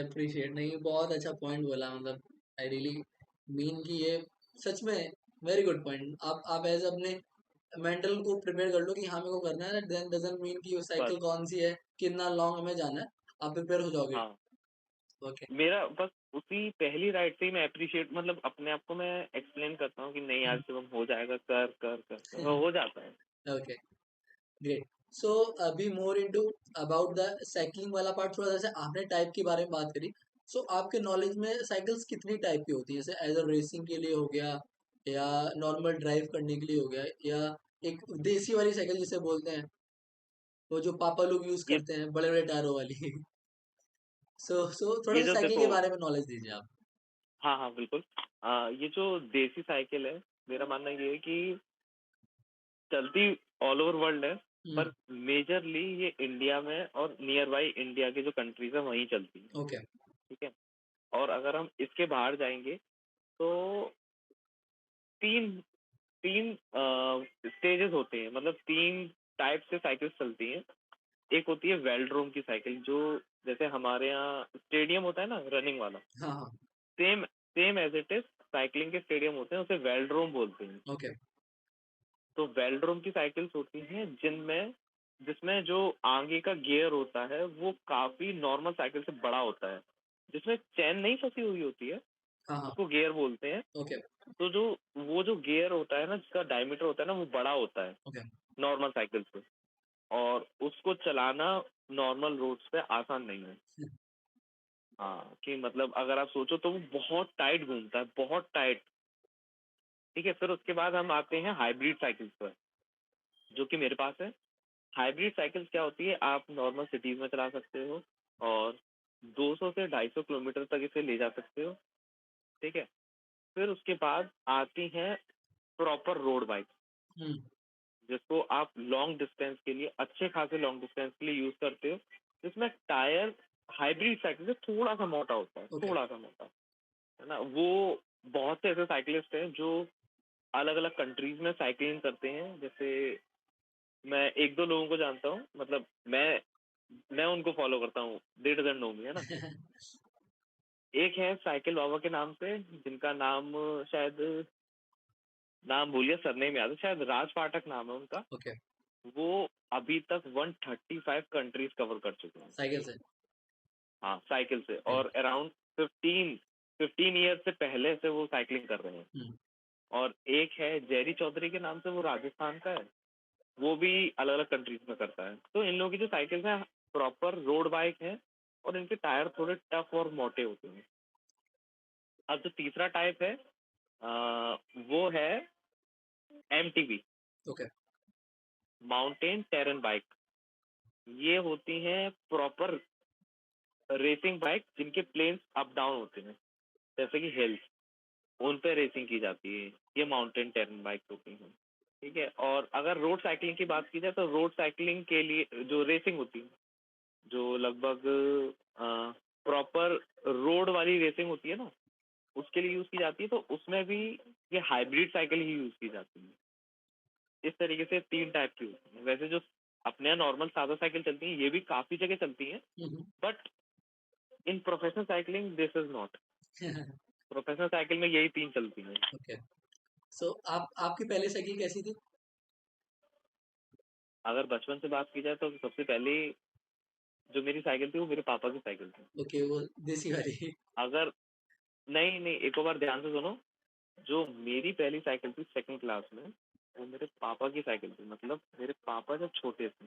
अप्रिशिएट, नहीं, बहुत अच्छा पॉइंट बोला, मतलब आई रियली मीन कि ये सच में वेरी गुड पॉइंट। आप एज अपने मेंटल को प्रिपेयर कर लो कि हाँ मेरे को करना है, देन डजंट मीन कि वो बस। साइकिल कौन सी है, कितना लॉन्ग हमें जाना है, आप प्रिपेयर हो जाओगे। हाँ, ओके। मेरा बस उसी पहली राइड से ही मैं अप्रिशिएट, मतलब अपने आप को मैं एक्सप्लेन करता हूँ कि नहीं यार शिवम, हो जाएगा, कर कर कर, कर हो जाता है। Okay, great. सो अभी more into about the cycling वाला पार्ट, थोड़ा जैसे आपने टाइप के बारे में बात करी। सो आपके नॉलेज में साइकिल्स कितनी टाइप की होती है, जैसे एज अ रेसिंग के लिए हो गया, या नॉर्मल ड्राइव करने के लिए हो गया, या एक देसी वाली साइकिल जिसे बोलते हैं, वो जो पापा लोग यूज ये करते हैं, बड़े बड़े टायरों वाली। सो थोड़ा ये सा जो साइकिल के देखो, बारे में नॉलेज दीजिए आप। हाँ हाँ बिल्कुल। ये जो देसी साइकिल है, मेरा मानना ये है कि चलती ऑल ओवर वर्ल्ड है, पर मेजरली ये इंडिया में और नियर बाई इंडिया के जो कंट्रीज है वहीं चलती है। ओके। ठीक है। और अगर हम इसके बाहर जाएंगे तो तीन तीन स्टेजेस होते हैं, मतलब तीन टाइप से साइकिल चलती हैं। एक होती है वेल्ड्रोम की साइकिल, जो जैसे हमारे यहाँ स्टेडियम होता है ना रनिंग वाला, हाँ हाँ। Same same as it is cycling के स्टेडियम होते हैं, उसे वेल्ड्रोम बोलते हैं। ओके। तो वेल्ड्रोम की साइकिल्स होती हैं जिनमें जिसमें जो आगे का गियर होता है वो काफी नॉर्मल साइकिल से बड़ा होता है, जिसमें चैन नहीं फंसी हुई होती है, हाँ हाँ। उसको गियर बोलते हैं। ओके। तो जो गियर होता है ना, जिसका डायमीटर होता है ना, वो बड़ा होता है ओके। नॉर्मल साइकिल से। और उसको चलाना नॉर्मल रोड्स पे आसान नहीं है। हाँ, कि मतलब अगर आप सोचो तो वो बहुत टाइट घूमता है, बहुत टाइट। ठीक है। फिर उसके बाद हम आते हैं हाइब्रिड साइकिल्स पर, जो कि मेरे पास है। हाइब्रिड साइकिल्स क्या होती है, आप नॉर्मल सिटीज में चला सकते हो और 200 से 250 किलोमीटर तक इसे ले जा सकते हो। ठीक है। फिर उसके बाद आती हैं प्रॉपर रोड बाइक, हम्म। जिसको आप लॉन्ग डिस्टेंस के लिए, अच्छे खासे लॉन्ग डिस्टेंस के लिए यूज करते हो, जिसमें टायर हाइब्रिड साइकिल से थोड़ा सा मोटा होता है, ओके। थोड़ा सा मोटा, है ना। वो बहुत से ऐसे साइकिलिस्ट हैं जो अलग अलग कंट्रीज में साइकिलिंग करते हैं। जैसे मैं एक दो लोगों को जानता हूँ, मतलब मैं मैं उनको फॉलो करता हूँ, दे डजंट नो मी, है ना। एक है साइकिल बाबा के नाम से, जिनका नाम शायद, नाम भूल गया, सरनेम याद है, शायद राज पाठक नाम है उनका। ओके, वो अभी तक 135 कंट्रीज कवर कर चुके हैं, साइकिल से। हाँ, साइकिल से। ग्रेट। और अराउंड 15 ईयर से पहले से वो साइकिलिंग कर रहे हैं। हम्म। और एक है जेरी चौधरी के नाम से, वो राजस्थान का है, वो भी अलग अलग कंट्रीज में करता है। तो इन लोगों की जो साइकिल है प्रॉपर रोड बाइक है, और इनके टायर थोड़े टफ और मोटे होते हैं। अब जो तीसरा टाइप है वो है MTB, okay. Mountain terrain bike. ये होती हैं प्रॉपर रेसिंग बाइक, जिनके प्लेन्स अप डाउन होते हैं, जैसे कि हिल्स, उन पे रेसिंग की जाती है। ये माउंटेन टेरन बाइक होती हैं, ठीक है। और अगर रोड साइकिलिंग की बात की जाए, तो रोड साइकिलिंग के लिए जो रेसिंग होती है, जो लगभग प्रॉपर रोड वाली रेसिंग होती है ना, उसके लिए यूज की जाती है। तो उसमें भी ये हाइब्रिड साइकिल ही यूज की जाती है। इस तरीके से 3 टाइप की होती है। वैसे जो अपने यहाँ नॉर्मल सादा साइकिल चलती है, ये भी काफी जगह चलती है, but in professional cycling this is not. Professional cycle में यही 3 चलती हैं। ओके। सो आप आपकी पहली साइकिल कैसी थी? अगर बचपन से बात की जाए, तो सबसे पहले जो मेरी साइकिल थी, वो मेरे पापा की साइकिल थी। ओके, वो देसी वाली। अगर नहीं नहीं, एक और बार ध्यान से सुनो। जो मेरी पहली साइकिल थी सेकंड क्लास में, वो मेरे पापा की साइकिल थी। मतलब मेरे पापा जब छोटे थे,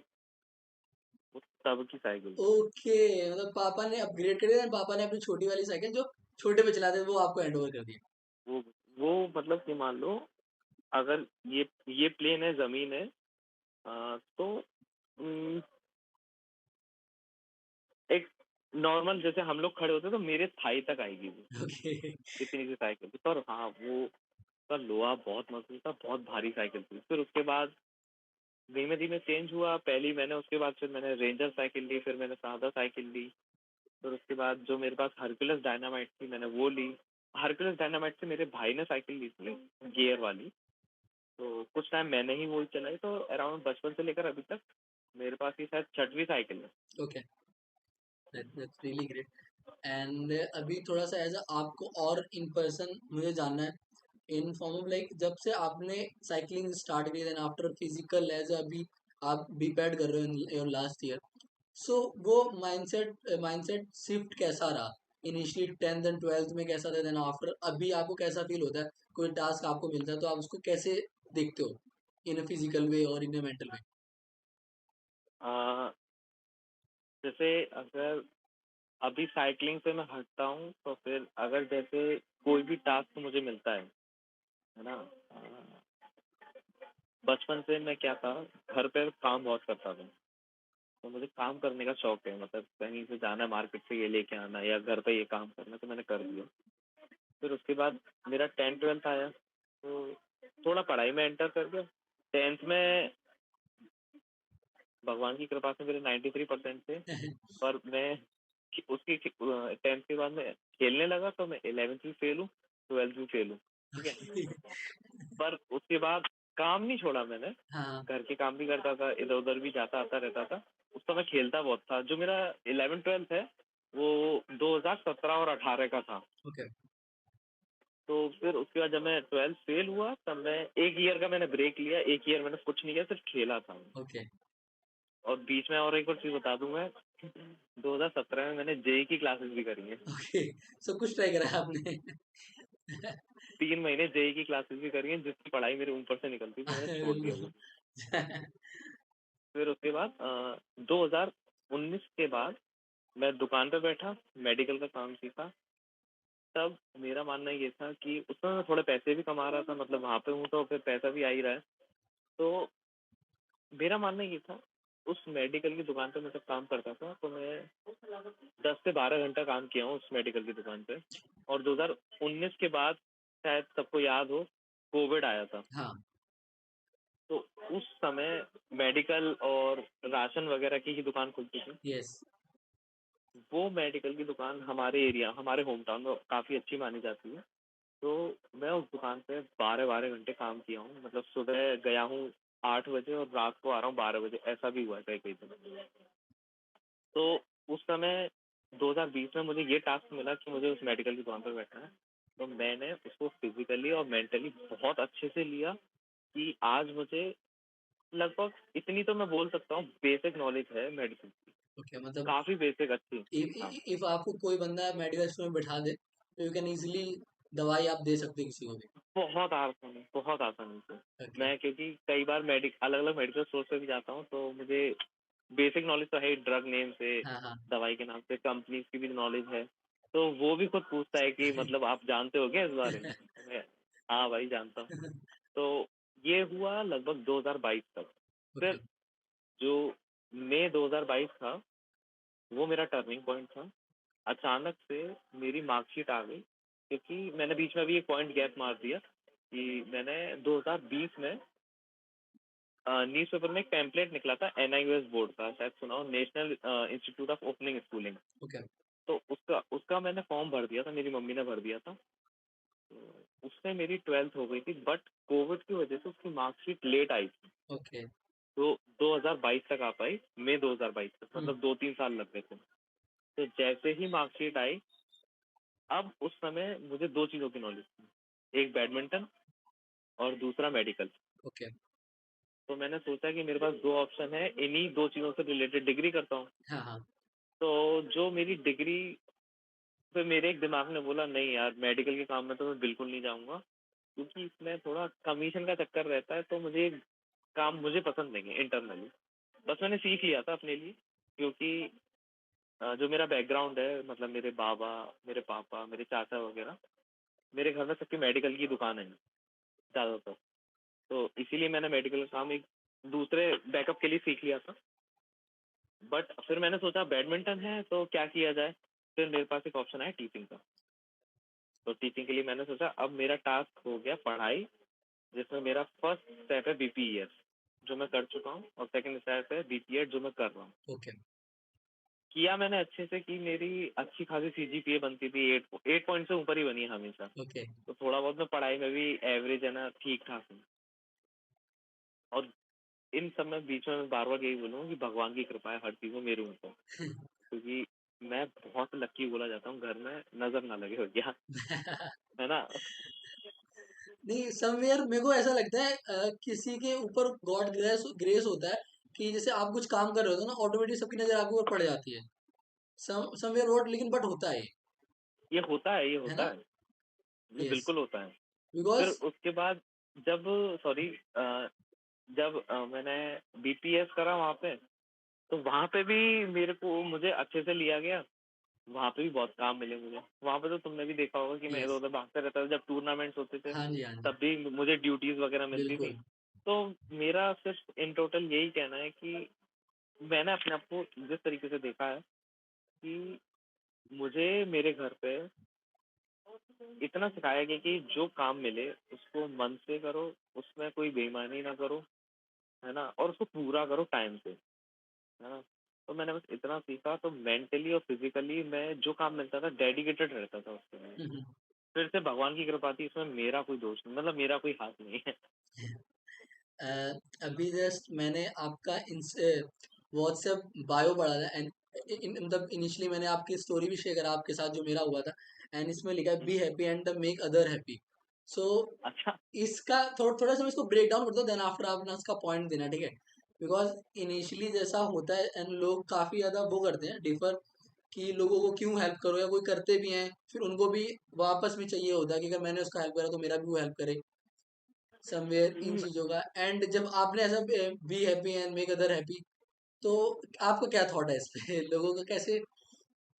वो तब की साइकिल थी। ओके, मतलब पापा ने अपग्रेड कर दिया, पापा ने अपनी छोटी वाली साइकिल जो छोटे पे चलाते थे वो आपको हैंड ओवर कर दिया। वो वो मतलब कि मान लो, अगर ये प्लेन है, जमीन है, तो उम, एक नॉर्मल जैसे हम लोग खड़े होते, तो मेरे थाई तक आएगी वो, ओके। इतनी सी साइकिल थी। पर हाँ, वो का लोहा बहुत मजबूत था, बहुत भारी साइकिल थी। फिर उसके बाद धीमे धीमे चेंज हुआ। पहली मैंने, उसके बाद फिर मैंने रेंजर साइकिल ली, फिर मैंने सादा साइकिल ली। फिर उसके बाद जो मेरे पास हरकुलस डायनामाइट थी, मैंने वो ली। हरकुलस डायनामाइट से मेरे भाई ने साइकिल ली थी, गियर वाली। तो कुछ टाइम मैंने ही वही चलाई। तो अराउंड बचपन से लेकर अभी तक मेरे पास ही शायद 6वीं साइकिल है। Okay, that's really great. And अभी थोड़ा सा एज आपको और इन पर्सन मुझे जानना है, इन फॉर्म ऑफ लाइक जब से आपने साइकिलिंग स्टार्ट की, देन आफ्टर फिजिकल एज अभी आप बीपैड कर रहे हो इन योर लास्ट ईयर, सो वो माइंडसेट माइंडसेट शिफ्ट कैसा रहा? इनिशियली 10th एंड 12th में कैसा था, देन आफ्टर अभी आपको कैसा फील होता है? कोई टास्क आपको मिलता है तो आप उसको कैसे देखते हो, इन अ फिजिकल वे और इन अ मेंटल वे? आ, जैसे अगर अभी साइकिलिंग से मैं हटता हूँ, तो फिर अगर जैसे कोई भी टास्क मुझे मिलता है ना। बचपन से मैं क्या था, घर पे काम बहुत करता था। तो मुझे काम करने का शौक है, मतलब कहीं से जाना है, मार्केट से ये लेके आना, या घर पे ये काम करना, तो मैंने कर दिया। फिर उसके बाद मेरा 10th 12th आया, तो थोड़ा पढ़ाई में एंटर कर गया। 10th में भगवान की कृपा से मेरे 93% थे। पर मैं उसकी 10th के बाद में खेलने लगा, तो मैं 11th भी फेल हूँ, 12th भी फेल हूँ, ठीक है। पर उसके बाद काम नहीं छोड़ा मैंने, हाँ। घर के काम भी करता था, इधर उधर भी जाता आता रहता था। उस समय खेलता बहुत था। जो मेरा 11th 12th है, वो 2017 और 18 का था। ओके। तो फिर उसके बाद जब मैं 12th फेल हुआ, तब मैं एक ईयर का मैंने ब्रेक लिया। एक ईयर मैंने कुछ नहीं किया, सिर्फ खेला था। ओके। और बीच में और एक और चीज बता दूं मैं, 2017 में मैंने जेई की क्लासेस भी करी है। ओके, सब कुछ ट्राई करा है आपने। 3 महीने जेई की क्लासेस भी करी है, जिसकी पढ़ाई मेरे ऊपर से निकलती थी, मैंने छोड़ दिया बिल्कुल। वो। फिर उसके बाद 2019 के बाद मैं दुकान पे बैठा, मेडिकल का काम सीखा। तब मेरा मानना ये था कि उसमें मैं थोड़े पैसे भी कमा रहा था, मतलब वहां पे हूँ तो फिर पैसा भी आ ही रहा है। तो मेरा मानना ये था, उस मेडिकल की दुकान पे मैं जब काम करता था, तो मैं 10 से 12 घंटा काम किया हूँ उस मेडिकल की दुकान पे। और 2019 के बाद, शायद सबको याद हो, कोविड आया था। हाँ। तो उस समय मेडिकल और राशन वगैरह की ही दुकान खुलती थी। यस। वो मेडिकल की दुकान हमारे एरिया, हमारे होम टाउन में काफ़ी अच्छी मानी जाती है। तो मैं उस दुकान पे 12 12 घंटे काम किया हूँ। मतलब सुबह गया हूँ 8 बजे, और रात को आ रहा हूँ 12 बजे, ऐसा भी हुआ है कई कई दिन। तो उस समय 2020 में मुझे ये टास्क मिला कि मुझे उस मेडिकल की दुकान पर बैठना है। तो मैंने उसको फिज़िकली और मेंटली बहुत अच्छे से लिया कि आज मुझे लगभग इतनी तो मैं बोल सकता हूँ बेसिक नॉलेज है मेडिसिन की, ओके, मतलब काफ़ी बेसिक अच्छी। हाँ, इफ आपको कोई बंदा मेडिकल स्टोर में बिठा दे तो यू कैन इजीली दवाई आप दे सकते हो किसी को भी। बहुत आसानी से। ओके। मैं क्योंकि कई बार अलग-अलग मेडिकल स्टोर पे भी जाता हूँ, तो मुझे बेसिक नॉलेज तो है ही, ड्रग नेम से, हाँ, हाँ। दवाई के नाम से, कंपनीज़ की भी नॉलेज है। तो वो भी खुद पूछता है कि मतलब आप जानते हो क्या इस बारे में? मैं हाँ भाई जानता हूँ। तो ये हुआ लगभग 2022 तक। ओके। फिर जो मई 2022 था, वो मेरा टर्निंग पॉइंट था। अचानक से मेरी मार्कशीट आ गई, क्योंकि मैंने बीच में अभी एक पॉइंट गैप मार दिया कि मैंने 2020 में न्यूज़पेपर में एक पैम्पलेट निकला था एनआईओएस बोर्ड का, शायद सुना हो, national institute of opening schooling. Okay. तो उसका मैंने फॉर्म भर दिया था, मेरी मम्मी ने भर दिया था। तो उससे मेरी 12th हो गई थी, बट कोविड की वजह से उसकी मार्कशीट लेट आई थी। ओके। तो 2022 तक आ पाई, मई 2022 तक, हम्म। मतलब 2-3 साल लग गए थे। तो जैसे ही मार्कशीट आई, अब उस समय मुझे 2 चीज़ों की नॉलेज थी, एक बैडमिंटन और दूसरा मेडिकल। ओके। तो मैंने सोचा कि मेरे पास 2 ऑप्शन है, इन्हीं 2 चीज़ों से रिलेटेड डिग्री करता हूँ। हाँ, हाँ। तो जो मेरी डिग्री, फिर मेरे एक दिमाग ने बोला नहीं यार, मेडिकल के काम में तो मैं बिल्कुल नहीं जाऊँगा, क्योंकि इसमें थोड़ा कमीशन का चक्कर रहता है, तो मुझे काम मुझे पसंद नहीं है इंटरनली। बस मैंने सीख लिया था अपने लिए, क्योंकि जो मेरा बैकग्राउंड है, मतलब मेरे बाबा, मेरे पापा, मेरे चाचा वगैरह, मेरे घर में सबकी मेडिकल की दुकान है ज़्यादातर। तो इसीलिए मैंने मेडिकल का काम एक दूसरे बैकअप के लिए सीख लिया था। बट फिर मैंने सोचा बैडमिंटन है तो क्या किया जाए? फिर मेरे पास एक ऑप्शन आया टीचिंग का। तो टीचिंग के लिए मैंने सोचा अब मेरा टास्क हो गया पढ़ाई, जिसमें मेरा फर्स्ट स्टेप है बीपीईएस, जो मैं कर चुका हूँ, और सेकंड स्टेप है बीपीएड, जो मैं कर रहा हूँ। ओके। किया मैंने अच्छे से, कि मेरी अच्छी खासी सीजीपीए बनती थी, 8 पॉइंट से ऊपर ही बनी है हमेशा। ओके। तो थोड़ा बहुत मैं पढ़ाई में भी एवरेज है ना, ठीक-ठाक हूँ। और इन सब में बीच में मैं बार-बार यही बोलूँगा कि भगवान की कृपा है हर चीज़ में मेरे ऊपर। क्योंकि मैं बहुत लकी बोला जाता हूँ, घर में नज़र ना लगे हो गया, है ना? नहीं, समवेयर मेरे को ऐसा लगता है किसी के ऊपर गॉड ग्रेस ग्रेस होता है कि जैसे आप कुछ काम कर रहे हो तो ना ऑटोमेटिक सबकी नजर आपके ऊपर पड़ जाती है। समवेयर वॉट, लेकिन बट होता है ये है होता ना? है, ये यस। बिल्कुल होता है। फिर बिकॉज उसके बाद जब सॉरी जब मैंने बीपीएस करा वहाँ पे, तो वहाँ पे भी मुझे अच्छे से लिया गया। वहाँ पे भी बहुत काम मिले मुझे। वहाँ पे तो तुमने भी देखा होगा कि मैं यस। इधर-उधर भागता रहता था, जब टूर्नामेंट्स होते थे, हाँ जी, हाँ जी। तब भी मुझे ड्यूटीज़ वगैरह मिलती थी। बिल्कुल। तो मेरा सिर्फ इन टोटल यही कहना है कि मैंने अपने आप को जिस तरीके से देखा है कि मुझे मेरे घर पे इतना सिखाया गया कि जो काम मिले उसको मन से करो, उसमें कोई बेईमानी ना करो, है ना? और उसको पूरा करो टाइम पे, है ना? तो मैंने बस इतना सीखा, तो मेंटली और फिज़िकली मैं जो काम मिलता था डेडिकेटेड रहता था उसके लिए। हम्म। फिर से भगवान की कृपा थी, इसमें मेरा कोई दोष नहीं, मतलब मेरा कोई हाथ नहीं है। अ, अभी जस्ट मैंने आपका व्हाट्सएप बायो पढ़ा था एंड मतलब इनिशियली मैंने आपकी स्टोरी भी शेयर करा आपके साथ जो मेरा हुआ था, एंड इसमें लिखा है हुँ, be happy and make other happy. So अच्छा। इसका थोड़ा सा मैं इसको ब्रेक डाउन करता हूँ, देन आफ्टर आपने उसका पॉइंट देना, ठीक है? बिकॉज इनिशियली जैसा होता है एंड लोग काफी ज्यादा वो करते हैं डिफर कि लोगों को क्यों हेल्प करो, या कोई करते भी हैं फिर उनको भी वापस में चाहिए होता है कि अगर मैंने उसका हेल्प करा तो मेरा भी वो हेल्प करे समवेयर इन उम, चीजों का। एंड जब आपने ऐसा B happy and make other happy, तो आपका क्या थॉट है इस पे? लोगों को कैसे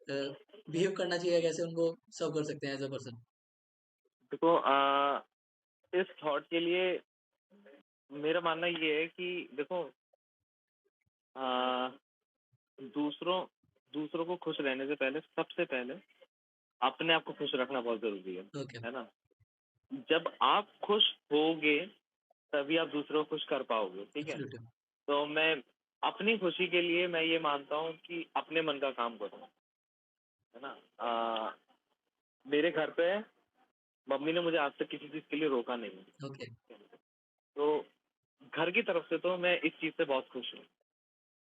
बिहेव करना चाहिए, कैसे उनको सर्व कर सकते हैं एज अ पर्सन? देखो इस थॉट के लिए मेरा मानना ये है कि देखो अ, दूसरों दूसरों को खुश रहने से पहले, सबसे पहले अपने आप को खुश रखना बहुत ज़रूरी ओके। है ना? जब आप खुश होगे, तभी आप दूसरों को खुश कर पाओगे, ठीक है? एब्सोल्युटली। तो मैं अपनी खुशी के लिए मैं ये मानता हूँ कि अपने मन का काम करो, है ना? मेरे घर पे मम्मी ने मुझे आज तक किसी चीज़ के लिए रोका नहीं है। ओके। तो घर की तरफ से तो मैं इस चीज़ से बहुत खुश हूँ।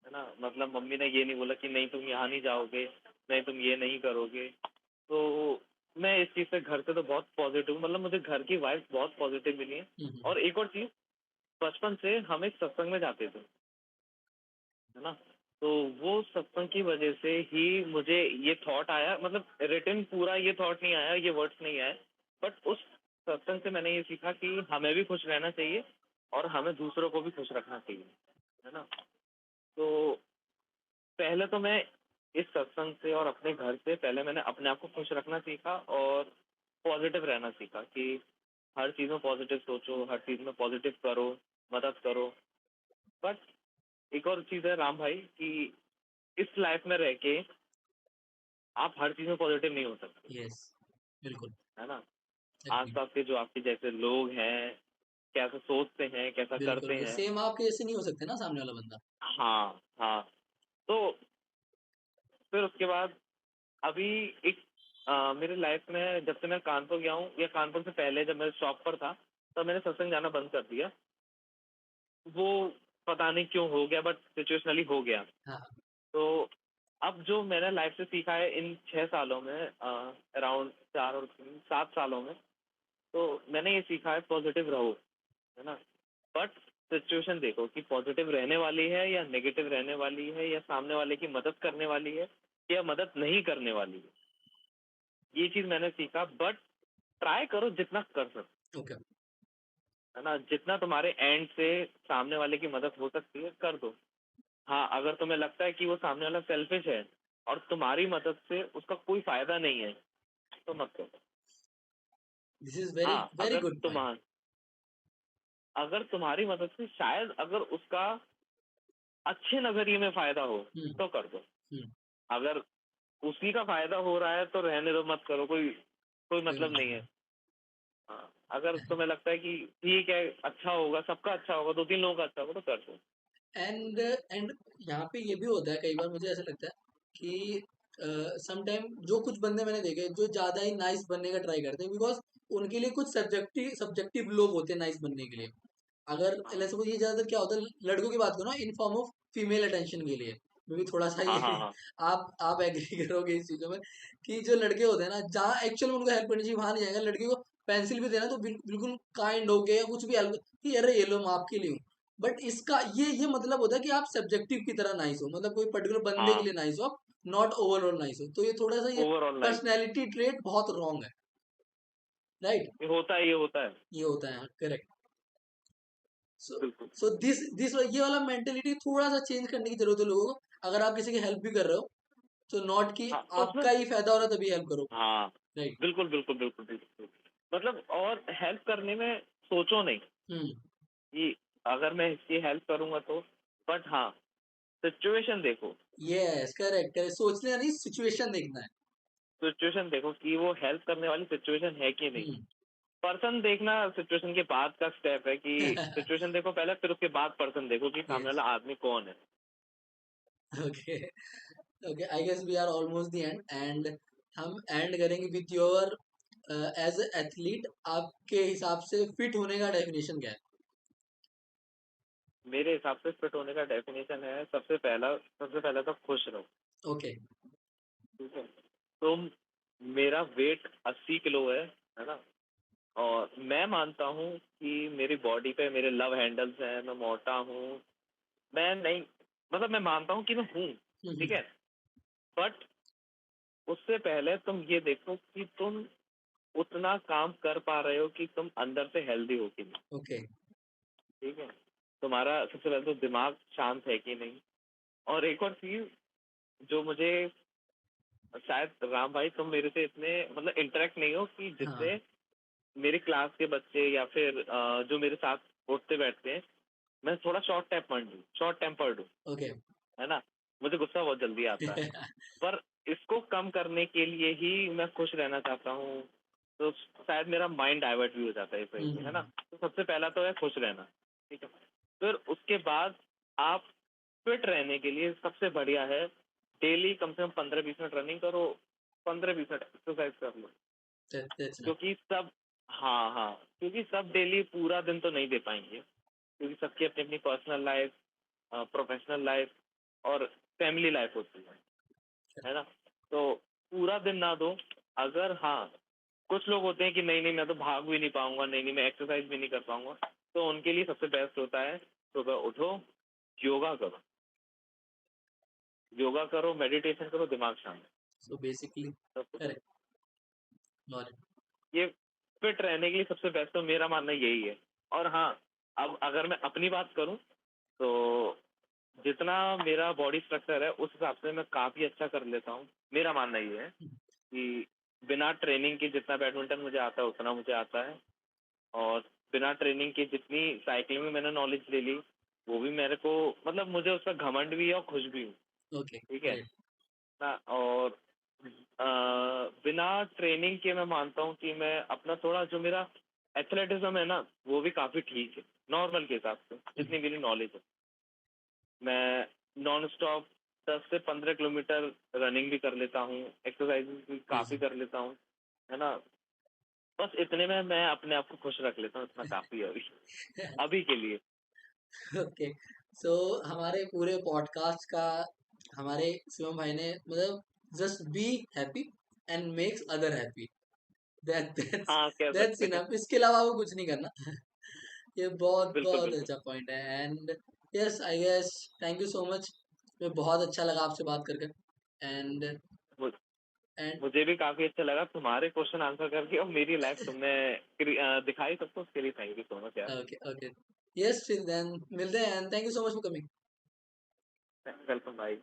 है ना। मतलब मम्मी ने ये नहीं बोला कि नहीं तुम यहाँ नहीं जाओगे, नहीं तुम ये नहीं करोगे। तो मैं इस चीज़ से घर से तो बहुत पॉजिटिव, मतलब मुझे घर की वाइब्स बहुत पॉजिटिव मिली है। हम्म, और एक और चीज़, बचपन से हम एक सत्संग में जाते थे, है ना। तो वो सत्संग की वजह से ही मुझे ये थॉट आया, मतलब रिटर्न पूरा ये थॉट नहीं आया, ये वर्ड्स नहीं आए, बट उस सत्संग से मैंने ये सीखा कि हमें भी खुश रहना चाहिए और हमें दूसरों को भी खुश रखना चाहिए, है ना। तो पहले तो मैं इस सत्संग से और अपने घर से पहले मैंने अपने आप को खुश रखना सीखा और पॉजिटिव रहना सीखा कि हर चीज़ में पॉजिटिव सोचो, हर चीज़ में पॉजिटिव करो, मदद करो। बट एक और चीज़ है राम भाई कि इस लाइफ में रह के आप हर चीज़ में पॉजिटिव नहीं हो सकते, यस, बिल्कुल, है ना। एग्री, आस-पास के जो आपके जैसे लोग हैं, कैसा सोचते हैं, कैसा करते बिल्कुल हैं। सेम आपके जैसे नहीं हो सकते ना सामने वाला बंदा। हाँ, हाँ। तो फिर उसके बाद अभी एक मेरे लाइफ में जब से मैं कानपुर गया हूँ या कानपुर से पहले जब मैं शॉप पर था, तब मैंने सत्संग जाना बंद कर दिया। वो पता नहीं क्यों हो गया, बट सिचुएशनली हो गया। हाँ, तो अब जो मैंने लाइफ से सीखा है इन 6 सालों में, अराउंड 4 और 7 सालों में, तो मैंने ये सीखा है पॉजिटिव रहो, है ना। बट सिचुएशन देखो कि पॉजिटिव रहने वाली है या नेगेटिव रहने वाली है या सामने वाले की मदद करने वाली है या मदद नहीं करने वाली है। ये चीज़ मैंने सीखा, बट ट्राई करो जितना कर सकते, ओके, है ना। जितना तुम्हारे एंड से सामने वाले की मदद हो सकती है कर दो। हाँ, अगर तुम्हें लगता है कि वो सामने वाला सेल्फिश है और तुम्हारी मदद से उसका कोई फायदा नहीं है, तो मत करो। दिस इज वेरी हाँ, वेरी गुड पॉइंट। अगर तुम्हारी मदद से शायद अगर उसका अच्छे नजरिए में फायदा हो, हम्म, तो कर दो। हम्म, अगर उसी का फायदा हो रहा है तो रहने दो, मत करो, कोई कोई कोई मतलब नहीं मतलब है। हाँ, अगर तुम्हें लगता है कि ठीक है, अच्छा होगा, सबका अच्छा होगा, 2-3 लोगों का अच्छा होगा, तो कर दो। एंड यहाँ पे ये भी होता है कई बार, मुझे ऐसा लगता है कि सम टाइम जो कुछ बंदे मैंने देखे जो ज्यादा ही नाइस बनने का ट्राई करते हैं, बिकॉज उनके लिए कुछ सब्जेक्टिव सब्जेक्टिव लोग होते हैं नाइस बनने के लिए। अगर हाँ, लेट्स सपोज ये ज्यादातर क्या होता है, लड़कों की बात करो ना, in form of female attention के लिए, मे भी थोड़ा सा हाँ, ये हाँ, हाँ, आप एग्री करोगे इस चीजों में कि जो लड़के होते हैं ना, जहाँ एक्चुअल में उनको हेल्प करनी चाहिए वहां नहीं जाएगा। लड़के को पेंसिल भी देना तो बिल्कुल काइंड हो गया या कुछ भी हेल्प कि अरे ये लो मैं आपके लिए हूँ। बट इसका ये मतलब होता है कि आप सब्जेक्टिव की तरह नाइस हो, मतलब कोई पर्टिकुलर बंदे के हाँ, लिए नाइस हो, आप नॉट ओवरऑल नाइस हो। तो ये थोड़ा सा ये ओवरऑल नाइस। पर्सनैलिटी ट्रेट बहुत रॉन्ग है, राइट। ये होता है, ये होता है। ये होता है, करेक्ट। सो बिल्कुल। सो दिस ये वाला मेंटेलिटी थोड़ा सा चेंज करने की जरूरत है लोगों को। अगर आप किसी की हेल्प भी कर रहे हो तो नॉट कि हाँ, तो उसमें आपका ही फायदा हो रहा है तभी हेल्प करो, हाँ, राइट। बिल्कुल, बिल्कुल, बिल्कुल, बिल्कुल। मतलब और हेल्प करने में सोचो नहीं हम्म, कि अगर मैं इसकी हेल्प करूँगा तो, बट हाँ, सिचुएशन देखो। यस, करेक्ट करेक्ट, सोचने नहीं, सिचुएशन देखना है। सिचुएशन देखो कि वो हेल्प करने वाली सिचुएशन है कि नहीं। हम्म। पर्सन देखना सिचुएशन के बाद का स्टेप है कि सिचुएशन देखो पहले, फिर उसके बाद पर्सन देखो कि सामने यस, वाला आदमी कौन है। Okay, okay, I guess we are almost the end, and हम एंड करेंगे विथ योर एज एथलीट, आपके हिसाब से फिट होने का डेफिनेशन क्या है? मेरे हिसाब से फिट होने का डेफिनेशन है, सबसे पहला तो खुश रहो। ओके, ठीक है। तो मेरा वेट 80 किलो है ना। और मैं मानता हूँ कि मेरी बॉडी पे मेरे लव हैंडल्स हैं, मैं मोटा हूँ, मैं नहीं, मतलब मैं मानता हूँ कि मैं हूँ। ठीक है। बट उससे पहले तुम ये देखो कि तुम उतना काम कर पा रहे हो कि तुम अंदर से हेल्दी हो कि नहीं। ओके, ठीक है। तुम्हारा सबसे पहले तो दिमाग शांत है कि नहीं। और एक और चीज जो मुझे, शायद राम भाई तुम मेरे से इतने मतलब इंटरेक्ट नहीं हो कि हाँ, जिससे मेरी क्लास के बच्चे या फिर जो मेरे साथ उठते बैठते हैं, मैं थोड़ा शॉर्ट टेम्पर्ड हूँ, ओके, है ना। मुझे गुस्सा बहुत जल्दी आता है। पर इसको कम करने के लिए ही मैं खुश रहना चाहता हूँ। तो शायद मेरा माइंड डाइवर्ट भी हो जाता है इस वजह से, है ना। तो सबसे पहला तो है खुश रहना। ठीक है। फिर उसके बाद आप फिट रहने के लिए सबसे बढ़िया है, डेली कम से कम 15-20 मिनट रनिंग करो, 15-20 मिनट एक्सरसाइज कर लो। That's nice. क्योंकि सब, हाँ, हाँ, क्योंकि सब डेली पूरा दिन तो नहीं दे पाएंगे, क्योंकि सबकी अपनी अपनी पर्सनल लाइफ, प्रोफेशनल लाइफ, और फैमिली लाइफ होती है ना? तो पूरा दिन ना दो। अगर हाँ, कुछ लोग होते हैं कि नहीं नहीं मैं तो भाग भी नहीं पाऊंगा, नहीं नहीं मैं एक्सरसाइज भी नहीं कर पाऊंगा, तो उनके लिए सबसे बेस्ट होता है सुबह उठो, योगा करो, योगा करो, मेडिटेशन करो, दिमाग शांत। So basically, सबसे correct. Best Got it. ये फिट रहने के लिए सबसे बेस्ट तो मेरा मानना यही है। और हाँ, अब अगर मैं अपनी बात करूं तो जितना मेरा बॉडी स्ट्रक्चर है उस हिसाब से मैं काफी अच्छा कर लेता हूँ। मेरा मानना ये है कि बिना ट्रेनिंग के जितना बैडमिंटन मुझे आता है उतना मुझे आता है, और बिना ट्रेनिंग के जितनी साइकिलिंग में मैंने नॉलेज ले ली वो भी मेरे को, मतलब मुझे उस पर घमंड भी है और खुश भी हूँ। Okay, ठीक है great. ना? और बिना ट्रेनिंग के मैं मानता हूँ कि मैं अपना थोड़ा जो मेरा एथलेटिज्म है ना वो भी काफी ठीक है नॉर्मल के हिसाब से जितनी मेरी नॉलेज है। मैं नॉन स्टॉप 10 से 15 किलोमीटर रनिंग भी कर लेता हूँ, एक्सरसाइज भी काफी Amazing. कर लेता हूँ, है ना? बस इतने में मैं अपने आप को खुश रख लेता हूँ, इतना काफी है अभी अभी के लिए। ओके, सो हमारे पूरे पॉडकास्ट का हमारे शिवम भाई ने मतलब just be happy and makes other happy, that's हाँ, कह दैट्स सकते हैं। इनफ, इसके अलावा वो कुछ नहीं करना। ये बहुत बिल्कुल बहुत बिल्कुल। अच्छा पॉइंट है। And yes I guess, thank you so much, मैं बहुत अच्छा लगा आपसे बात करके। एंड मु- एंड मुझे भी काफी अच्छा लगा तुम्हारे क्वेश्चन आंसर करके, और मेरी लाइफ तुमने दिखाई सबको, उसके लिए थैंक यू सो मच यार। ओके ओके, यस फिर देन मिलते हैं, and thank you so much for coming. Welcome भाई।